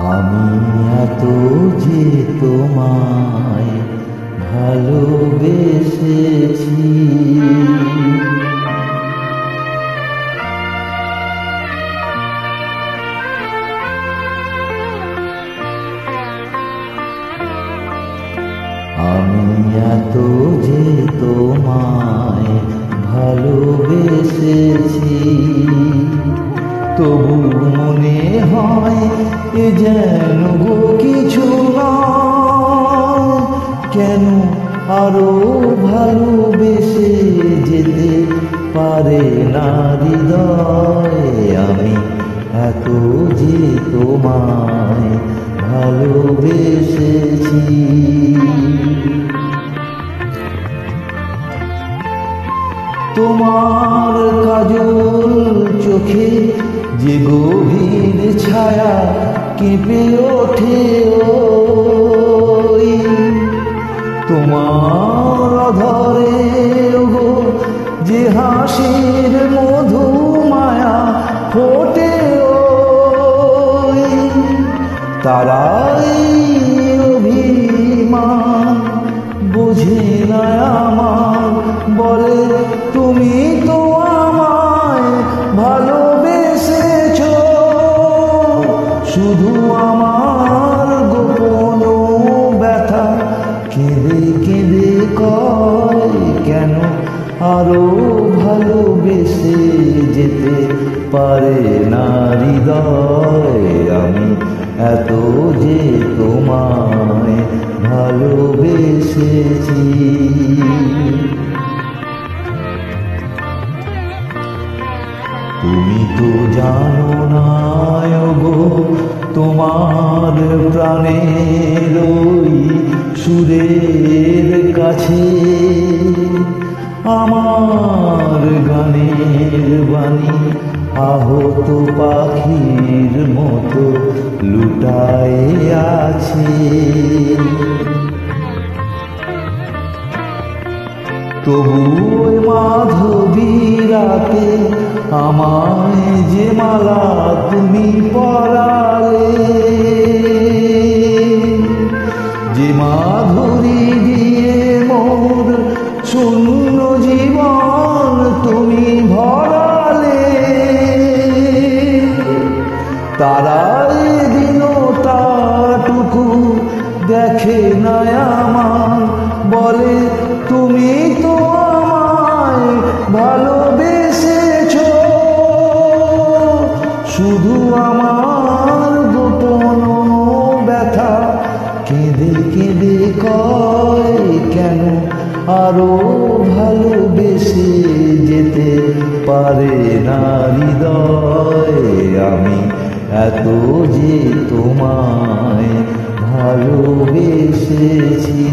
আমি এত যে তোমায় ভালোবেসেছি, আমি এত যে তোমায় ভালোবেসেছি, তবু মনে হয় এ যেন গো কিছু নয়। কেন আরো ভালোবেসে যেতে পারে না হৃদয়? আমি এত যে তোমায় ভালোবেসেছি। তোমার কাজল চোখে যে গভীর ছায়া কেঁপে ওঠে, ওই তোমার অধরে গো যে হাসির মধু মায়া ফোটে, ওই তারাই অভিমান বোঝে না আমার, বলে তুমি তো আমায় ভালোবেসেছ। শুধু আমার গোপন ব্যথা কেঁদে কেঁদে কয়, কেন আরো ভালোবেসে যেতে পারে না হৃদয়? আমি এত যে তোমায় ভালোবেসেছি। তুমি তো জানো না গো, তোমার প্রাণের ওই সুরের কাছে আমার গানের বাণী আহত পাখির মতো লুটায়ে আছে। তবু ওই মাধবী রাতে আমায় যে মালা তুমি পরালে, যে মাধুরী দিয়ে মোর শূন্য জীবন তুমি ভরালে, তারাই দিনটাটুকু দেখে না আমার, বলে তুমি তো আমায় ভালোবেসেছ। শুধু আমার গোপন ব্যথা কেঁদে কেঁদে কয়, কেন আরো ভালোবেসে যেতে পারে না হৃদয়? আমি এত যে তোমায় ভালোবেসেছি।